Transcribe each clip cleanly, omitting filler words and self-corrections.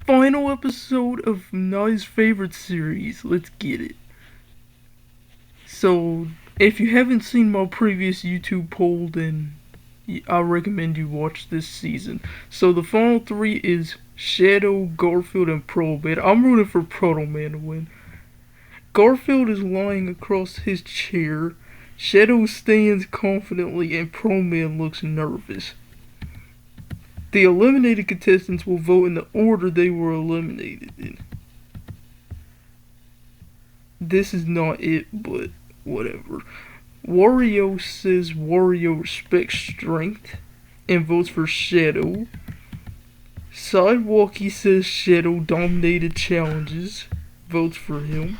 final episode of Niah'S favorite series. Let's get it. So, if you haven't seen my previous YouTube poll, then I recommend you watch this season. So the final three is Shadow, Garfield, and PROTOMAN. I'm rooting for PROTOMAN to win. Garfield is lying across his chair. Shadow stands confidently and PROTOMAN looks nervous. The eliminated contestants will vote in the order they were eliminated in. This is not it, but whatever. Wario says Wario respects strength and votes for Shadow. Sidewalkie says Shadow dominated challenges, votes for him.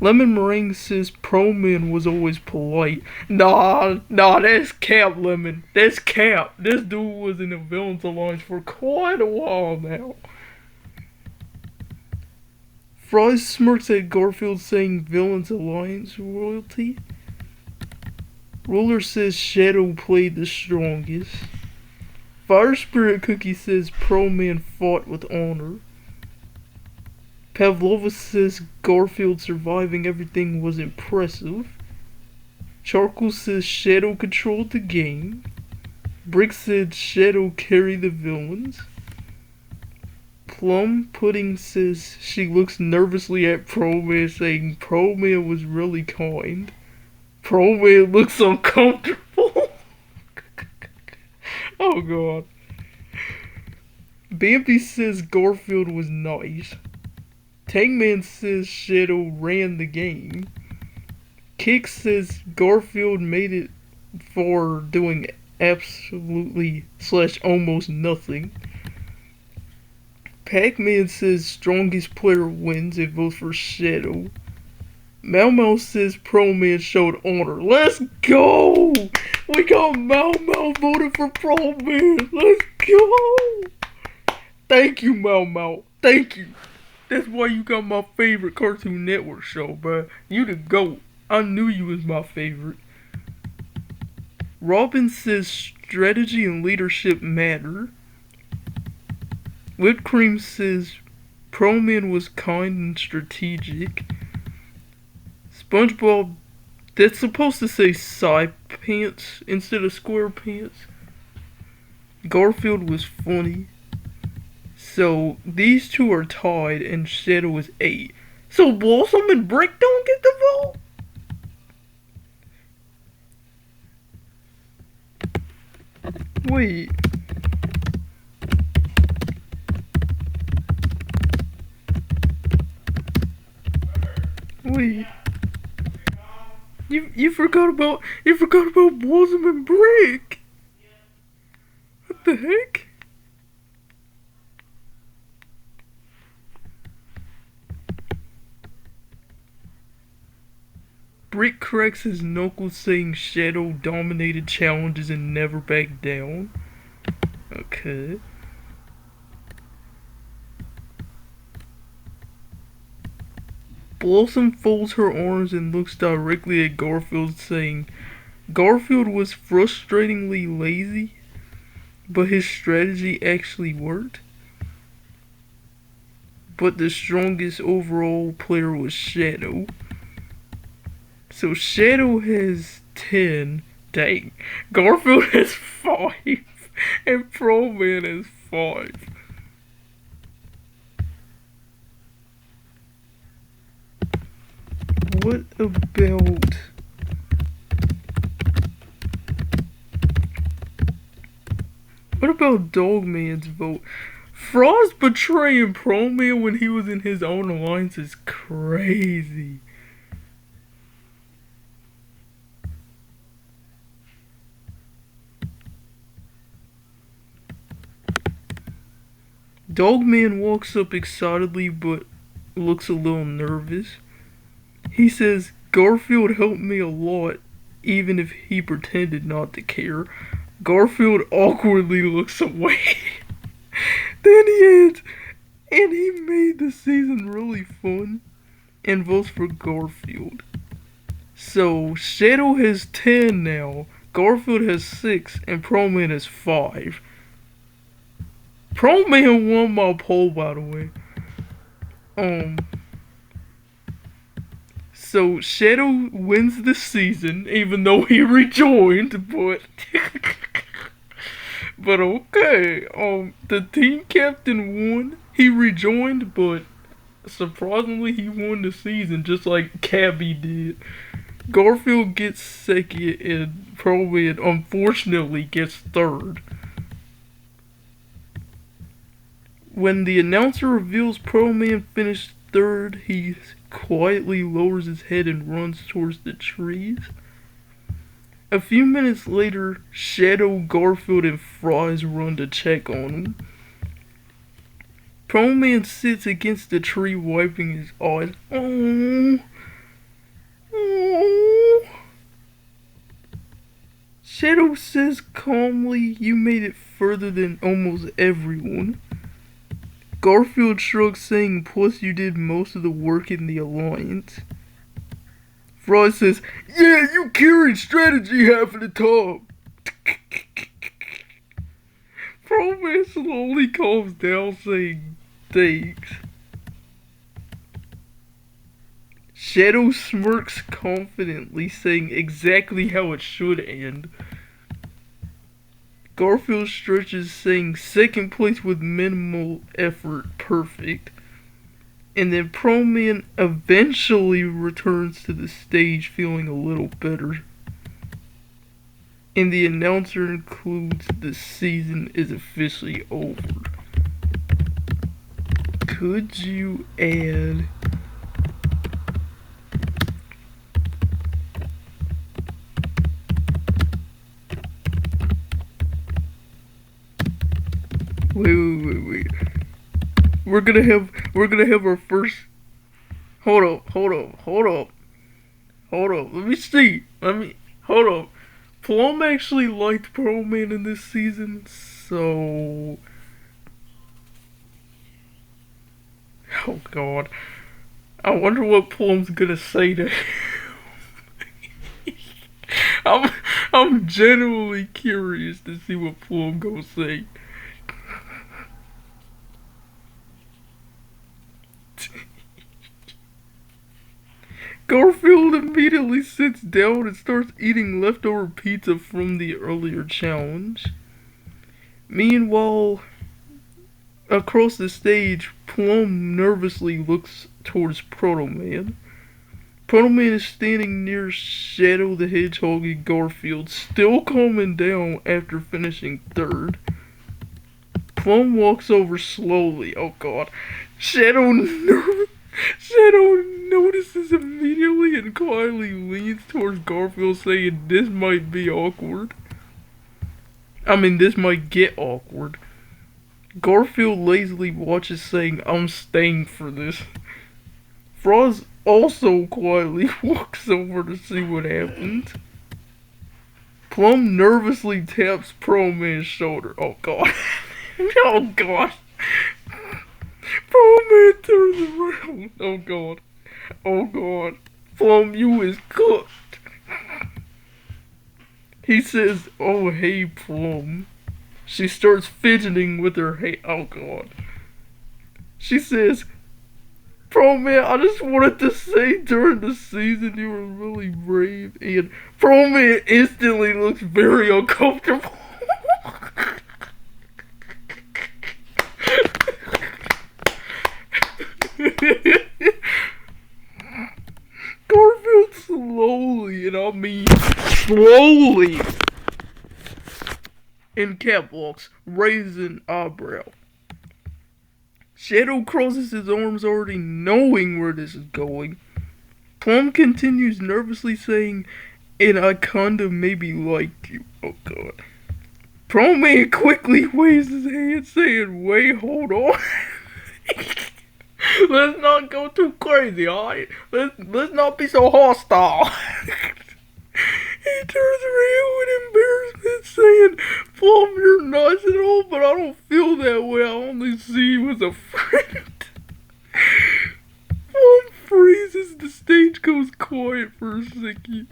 Lemon Meringue says PROTOMAN was always polite. Nah, that's cap, Lemon. That's cap. This dude was in the Villains Alliance for quite a while now. Fries smirks at Garfield saying Villains Alliance royalty. Ruler says Shadow played the strongest. Fire Spirit Cookie says PROTOMAN fought with honor. Pavlova says Garfield surviving everything was impressive. Charcoal says Shadow controlled the game. Brick said Shadow carried the villains. Plum Pudding says she looks nervously at PROTOMAN saying PROTOMAN was really kind. PROTOMAN looks uncomfortable. Oh god. Bambi says Garfield was nice. Tangman says Shadow ran the game. Kick says Garfield made it for doing absolutely / almost nothing. Pac-Man says strongest player wins and votes for Shadow. Mau Mau says PROTOMAN showed honor. Let's go! We got Mau Mau voting for PROTOMAN. Let's go! Thank you, Mau Mau. Thank you. That's why you got my favorite Cartoon Network show, bruh. You the GOAT. I knew you was my favorite. Robin says strategy and leadership matter. Whipped Cream says PROTOMAN was kind and strategic. SpongeBob, that's supposed to say side pants instead of square pants. Garfield was funny. So these two are tied and Shadow is 8. So Blossom and Brick don't get the vote? Wait. Wait. You forgot about Blossom and Brick. What the heck? Brick cracks his knuckles saying Shadow dominated challenges and never backed down. Okay. Blossom folds her arms and looks directly at Garfield saying Garfield was frustratingly lazy, but his strategy actually worked. But the strongest overall player was Shadow. So Shadow has 10. Dang. Garfield has 5. And PROTOMAN has 5. What about Dogman's vote? Frost betraying PROTOMAN when he was in his own alliance is crazy. Dogman walks up excitedly but looks a little nervous. He says, Garfield helped me a lot, even if he pretended not to care. Garfield awkwardly looks away. Then he adds, and he made the season really fun, and votes for Garfield. So, Shadow has 10 now, Garfield has 6, and PROTOMAN has 5. Pro Man won my poll, by the way. So Shadow wins the season, even though he rejoined, but but okay. The team captain won. He rejoined, but surprisingly, he won the season, just like Cabby did. Garfield gets second, and Pro Man unfortunately gets third. When the announcer reveals Pro Man finished third, he quietly lowers his head and runs towards the trees. A few minutes later, Shadow, Garfield, and Fries run to check on him. Pro Man sits against the tree, wiping his eyes. Oh. Shadow says calmly, "You made it further than almost everyone." Garfield shrugs, saying, "Plus you did most of the work in the Alliance." Frost says, "Yeah, you carried strategy half of the time." Pro Man slowly calms down, saying, "Thanks." Shadow smirks confidently, saying exactly how it should end. Garfield stretches, saying second place with minimal effort, perfect. And then Pro Man eventually returns to the stage feeling a little better. And the announcer includes the season is officially over. Could you add Wait. We're gonna have our first. Hold up. Let me see. Hold up. Plum actually liked Pro Man in this season, so. Oh God. I wonder what Plum's gonna say to him. I'm genuinely curious to see what Plum gonna say. Garfield immediately sits down and starts eating leftover pizza from the earlier challenge. Meanwhile, across the stage, Plum nervously looks towards PROTOMAN. PROTOMAN is standing near Shadow the Hedgehog and Garfield, still calming down after finishing third. Plum walks over slowly. Oh God. Shadow notices immediately and quietly leans towards Garfield, saying, "This might be awkward." This might get awkward. Garfield lazily watches, saying, "I'm staying for this." Frost also quietly walks over to see what happens. Plum nervously taps Pro Man's shoulder. Oh God. Oh God. Pro Man turns around. Oh God. Plum, you is cooked. He says, "Oh hey Plum." She starts fidgeting with her hair. Oh God. She says, "Pro Man, I just wanted to say during the season you were really brave." And Pro Man instantly looks very uncomfortable. Garfield slowly, and I mean slowly, in cap locks, raises an eyebrow. Shadow crosses his arms, already knowing where this is going. Plum continues nervously, saying, "And I kinda maybe like you." Oh God. Pro Man quickly waves his hand, saying, "Wait, hold on." Let's not go too crazy, alright? Let's not be so hostile. He turns around with embarrassment, saying, "Plum, you're nice and all, but I don't feel that way. I only see you as a friend." Plum freezes. The stage goes quiet for a second.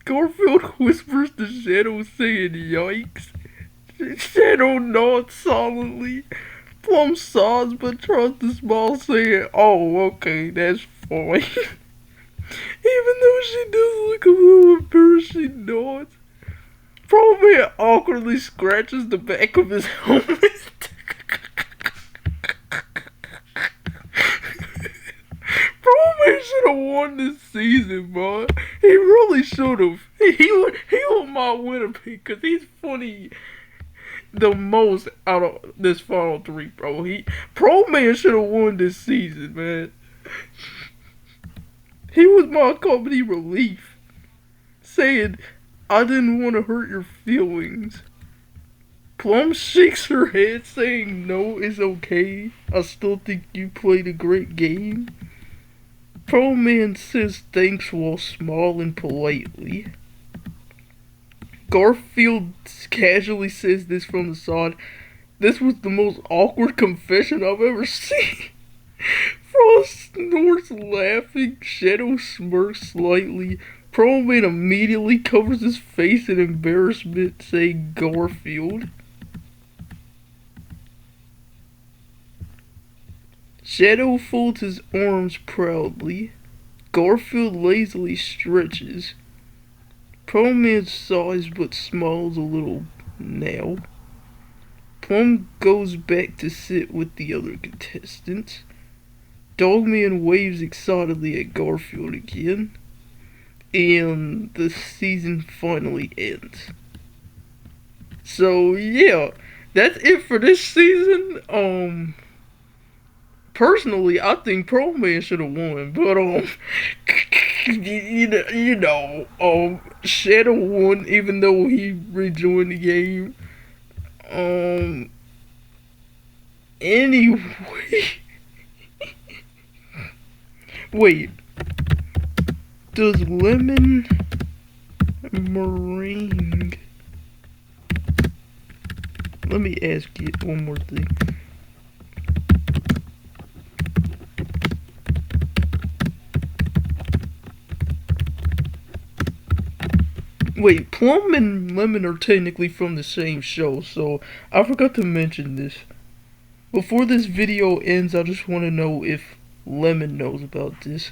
Garfield whispers to Shadow, saying, "Yikes." Shadow nods solidly. Plum sighs but tries to smile, saying, "Oh, okay, that's fine." Even though she does look a little embarrassed, she nods. Pro-Man awkwardly scratches the back of his helmet. Pro-Man should have won this season, bro. He really should have. He might win a pick because he's funny the most out of this final three, bro. Pro-Man should have won this season, man. He was my comedy relief, saying, "I didn't want to hurt your feelings." Plum shakes her head, saying, "No, it's okay. I still think you played a great game." Pro Man says thanks while smiling politely. Garfield casually says this from the side. "This was the most awkward confession I've ever seen." Frost snorts laughing. Shadow smirks slightly. Pro Man immediately covers his face in embarrassment, saying Garfield. Shadow folds his arms proudly. Garfield lazily stretches. Pro Man sighs but smiles a little now. Plum goes back to sit with the other contestants. Dogman waves excitedly at Garfield again. And the season finally ends. So yeah, that's it for this season. Personally, I think Pro Man should have won, but Shadow won even though he rejoined the game. Anyway, wait, does lemon meringue? Let me ask you one more thing. Wait, Plum and Lemon are technically from the same show, so I forgot to mention this. Before this video ends, I just want to know if Lemon knows about this.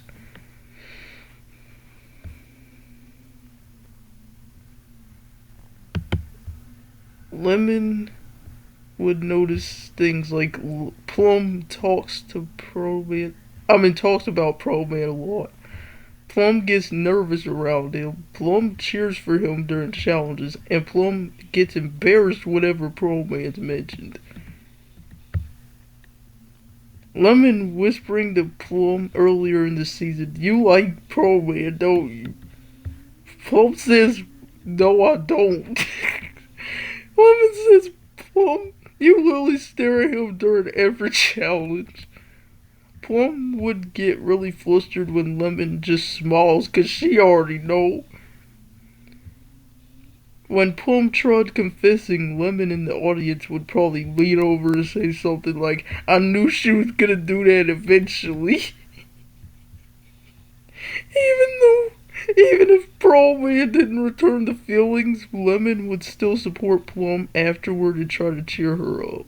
Lemon would notice things like Plum talks about Pro-Man a lot. Plum gets nervous around him. Plum cheers for him during challenges, and Plum gets embarrassed whenever Pro-Man's mentioned. Lemon whispering to Plum earlier in the season, "You like Pro-Man, don't you?" Plum says, "No, I don't." Lemon says, "Plum, you literally stare at him during every challenge." Plum would get really flustered when Lemon just smiles because she already know. When Plum tried confessing, Lemon in the audience would probably lean over and say something like, "I knew she was gonna do that eventually." Even if Pro-Man didn't return the feelings, Lemon would still support Plum afterward and try to cheer her up.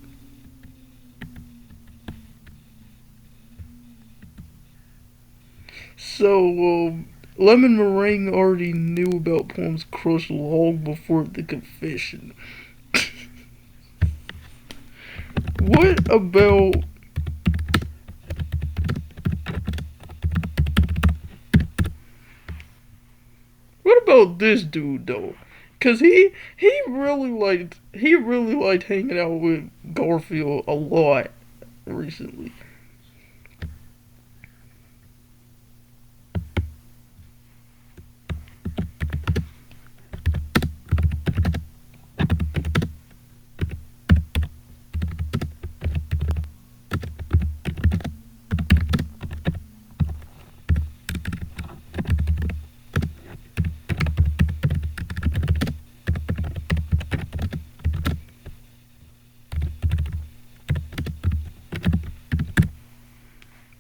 So, Lemon Meringue already knew about Plum's crush long before the confession. What about... What about this dude, though? Cause he really liked hanging out with Garfield a lot recently.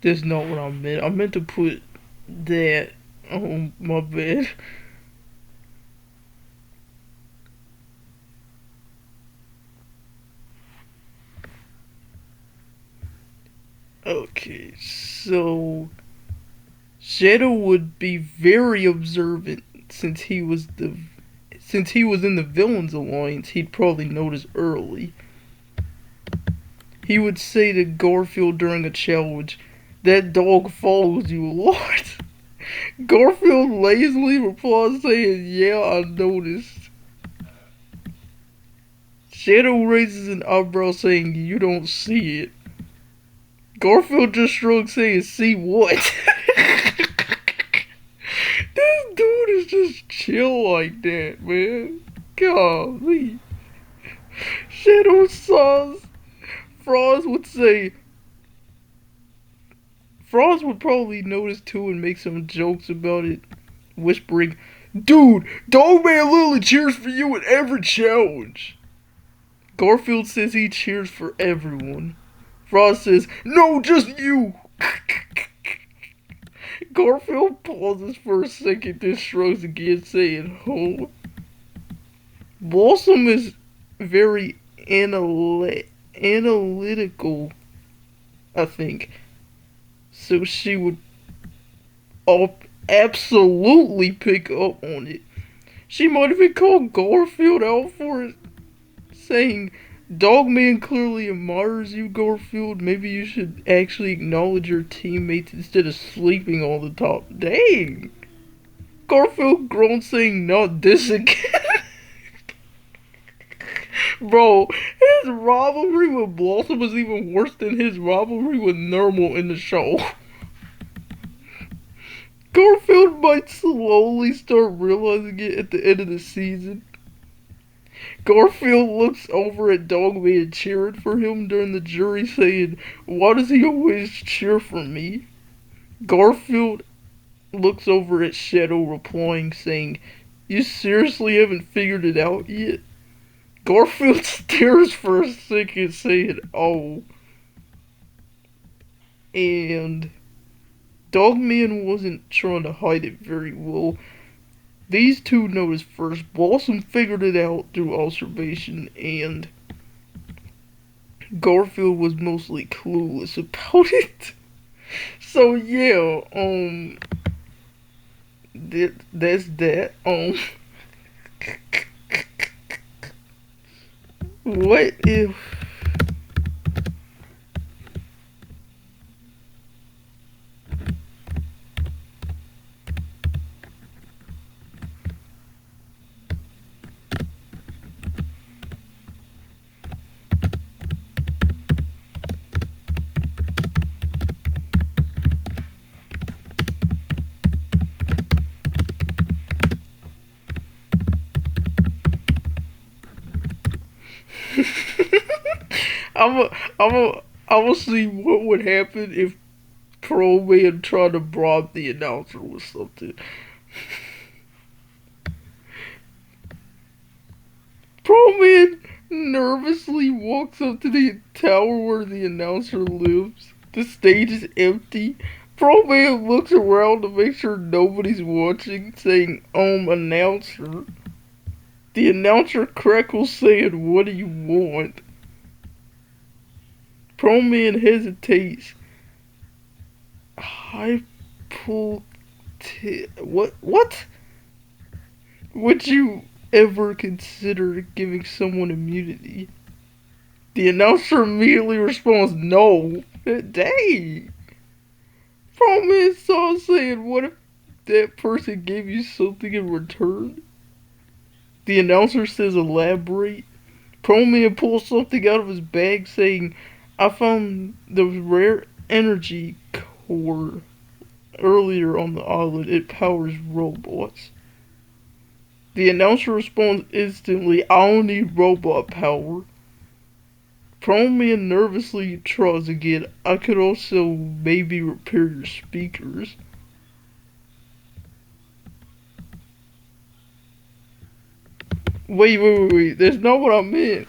That's not what I meant. I meant to put that on my bed. Okay, so Shadow would be very observant since he was in the villains alliance. He'd probably notice early. He would say to Garfield during a challenge, "That dog follows you a lot." Garfield lazily replies saying, "Yeah, I noticed." Shadow raises an eyebrow saying, "You don't see it." Garfield just shrugs saying, "See what?" This dude is just chill like that, man. Golly. Shadow saws. Frost would say, Frost would probably notice too and make some jokes about it, whispering, "Dude, Dogman literally cheers for you in every challenge." Garfield says he cheers for everyone. Frost says, "No, just you." Garfield pauses for a second, then shrugs again, saying, "Oh." Blossom is very analytical, I think. So she would absolutely pick up on it. She might even call Garfield out for it, saying, "Dogman clearly admires you, Garfield. Maybe you should actually acknowledge your teammates instead of sleeping all the time." Dang! Garfield groaned, saying, "Not this again." Bro, his rivalry with Blossom is even worse than his rivalry with Normal in the show. Garfield might slowly start realizing it at the end of the season. Garfield looks over at Dogman cheering for him during the jury, saying, "Why does he always cheer for me?" Garfield looks over at Shadow, replying, saying, "You seriously haven't figured it out yet?" Garfield stares for a second, saying, "Oh." And Dogman wasn't trying to hide it very well. These two noticed first. Blossom figured it out through observation, and Garfield was mostly clueless about it. So yeah, that's that. What if I will see what would happen if PROTOMAN tried to bribe the announcer with something. PROTOMAN nervously walks up to the tower where the announcer lives. The stage is empty. PROTOMAN looks around to make sure nobody's watching, saying, "Announcer." The announcer crackles, saying, "What do you want?" PROTOMAN hesitates. What? Would you ever consider giving someone immunity? The announcer immediately responds, "No." Dang. PROTOMAN saw saying, "What if that person gave you something in return?" The announcer says, "Elaborate." PROTOMAN pulls something out of his bag, saying, "I found the rare energy core earlier on the island. It powers robots." The announcer responds instantly, "I don't need robot power." PROTOMAN nervously tries again, "I could also maybe repair your speakers." Wait. That's not what I meant.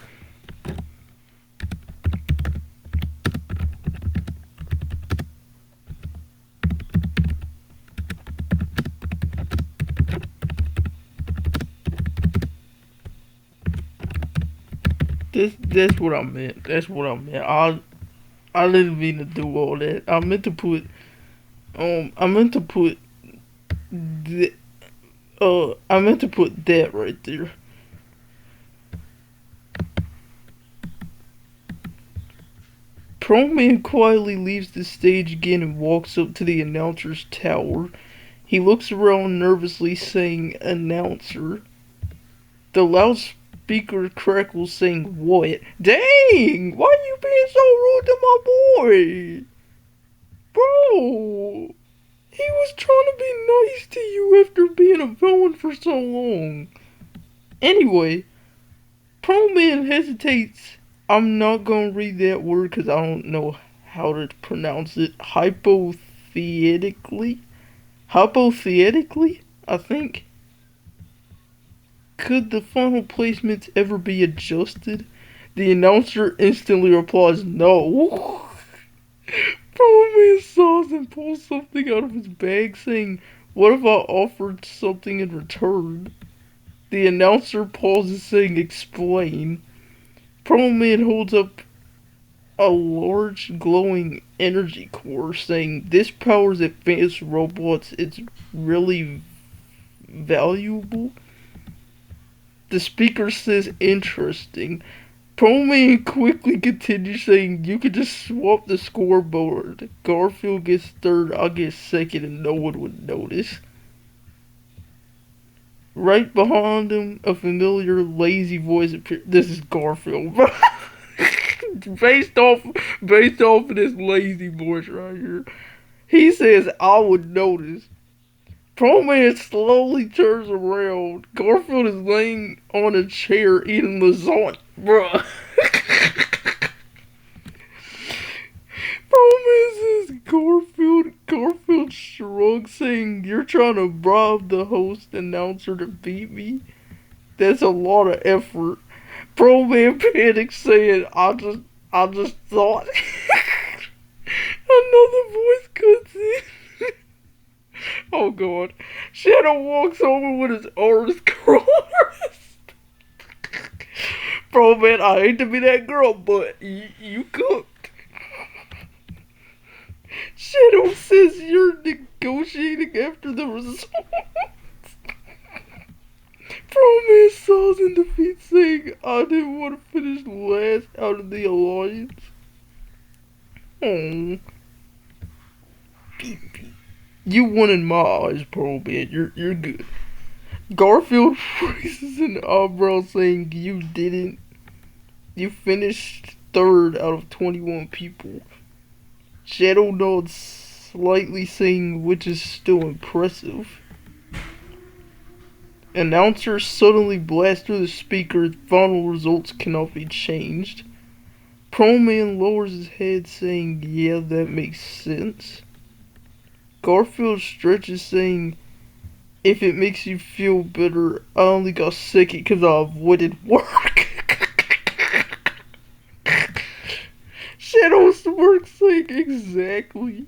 That's what I meant. That's what I meant. I didn't mean to do all that. I meant to put th- I meant to put that right there. PROTOMAN quietly leaves the stage again and walks up to the announcer's tower. He looks around nervously, saying, "Announcer." The loudspeaker crackles, saying, "What? Dang! Why you being so rude to my boy? Bro! He was trying to be nice to you after being a villain for so long." Anyway, PROTOMAN hesitates. I'm not gonna read that word because I don't know how to pronounce it. Hypothetically, I think. Could the final placements ever be adjusted? The announcer instantly replies, "No." PROTOMAN sighs and pulls something out of his bag, saying, "What if I offered something in return?" The announcer pauses, saying, "Explain." PROTOMAN holds up a large glowing energy core, saying, "This powers advanced robots. It's really valuable." The speaker says, "Interesting." PROTOMAN quickly continues, saying, "You could just swap the scoreboard. Garfield gets third, I'll get second, and no one would notice." Right behind him, a familiar lazy voice appears. This is Garfield. based off of this lazy voice right here. He says, "I would notice." PROTOMAN slowly turns around. Garfield is laying on a chair eating lasagna. Bruh. PROTOMAN says, Garfield shrugs, saying, "You're trying to bribe the host announcer to beat me? That's a lot of effort." PROTOMAN panics, saying, I just thought." Another voice cuts in. Oh god. Shadow walks over with his arms crossed. "PROTOMAN, I hate to be that girl, but you cooked." Shadow says, "You're negotiating after the results." PROTOMAN saws in defeat, saying, "I didn't want to finish last out of the alliance." Oh. You won in my eyes, PROTOMAN. You're good. Garfield raises an eyebrow, saying, "You didn't. You finished third out of 21 people." Shadow nods slightly, saying, "Which is still impressive." Announcer suddenly blasts through the speaker. Final results cannot be changed. PROTOMAN lowers his head, saying, "Yeah, that makes sense." Garfield stretches, saying, "If it makes you feel better, I only got second because I avoided work." Shadow smirks, saying, "Exactly."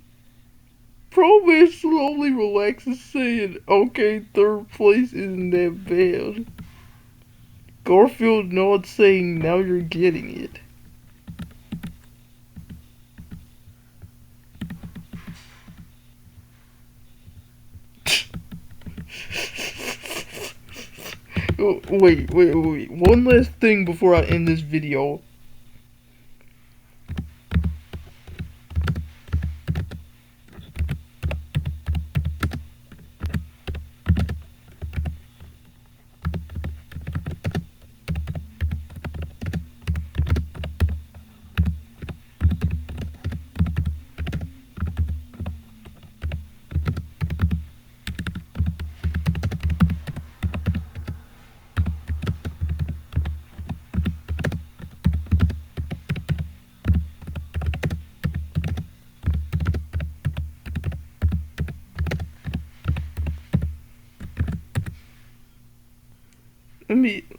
PROTOMAN slowly relaxes, saying, "Okay, third place isn't that bad." Garfield nods, saying, "Now you're getting it." Oh, wait. One last thing before I end this video.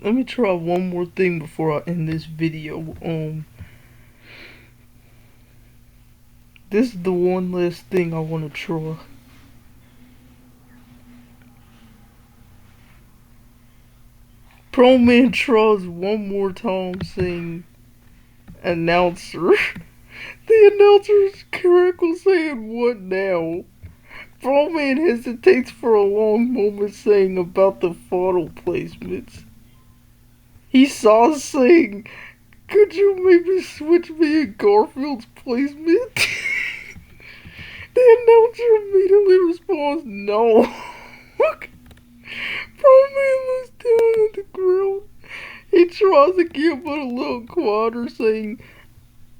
Let me try one more thing before I end this video. This is the one last thing I want to try. PROTOMAN tries one more time, saying, "Announcer." The announcer's crackle saying, "What now?" PROTOMAN hesitates for a long moment saying about the photo placements. He saws saying, "Could you maybe switch me and Garfield's placement?" The announcer immediately responds, "No." PROTOMAN looks down at the ground. He tries again but a little quieter, saying,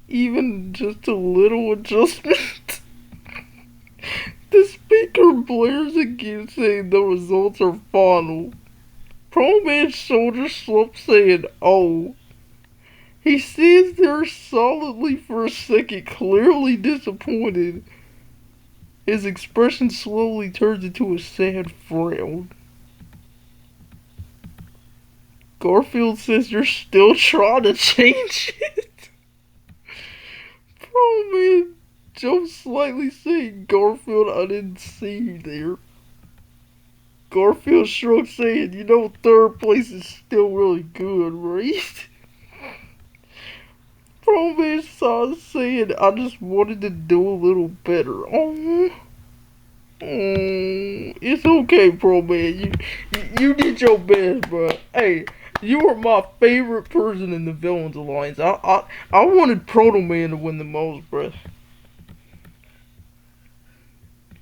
"Even just a little adjustment." The speaker blares again, saying the results are final. PROTOMAN's shoulders slump, saying, "Oh." He stands there solidly for a second, clearly disappointed. His expression slowly turns into a sad frown. Garfield says, "You're still trying to change it?" PROTOMAN jumps slightly, saying, "Garfield, I didn't see you there." Garfield shrugs, saying, "You know, third place is still really good, right?" PROTOMAN sighs, saying, "I just wanted to do a little better." Oh, it's okay, PROTOMAN. You did your best, bro. Hey, you were my favorite person in the Villains Alliance. I wanted PROTOMAN to win the most, bro.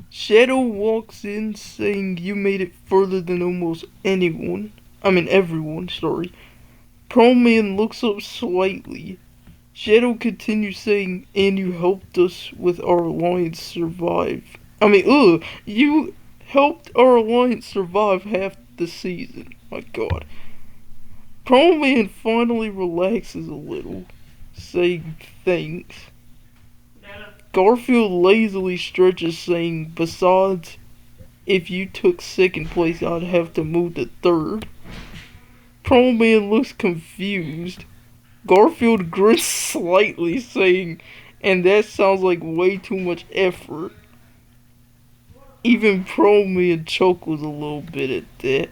Shadow walks in, saying, "You made it further than almost anyone. Everyone, sorry." PROTOMAN looks up slightly. Shadow continues, saying, "And you helped us with our alliance survive. You helped our alliance survive half the season." My god. PROTOMAN finally relaxes a little, saying thanks. Garfield lazily stretches, saying, "Besides, if you took second place, I'd have to move to third." PROTOMAN looks confused. Garfield grins slightly, saying, "And that sounds like way too much effort." Even PROTOMAN chuckles a little bit at that.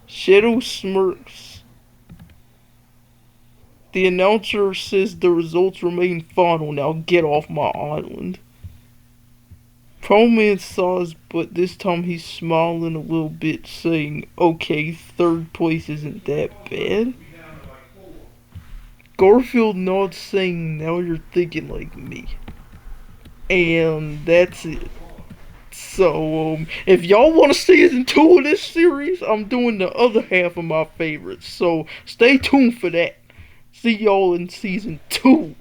Shadow smirks. The announcer says the results remain final. "Now get off my island." PROTOMAN sighs, but this time he's smiling a little bit, saying, "Okay, third place isn't that bad." Garfield nods, saying, "Now you're thinking like me." And that's it. So, if y'all want to season 2 of this series, I'm doing the other half of my favorites. So, stay tuned for that. See y'all in season 2.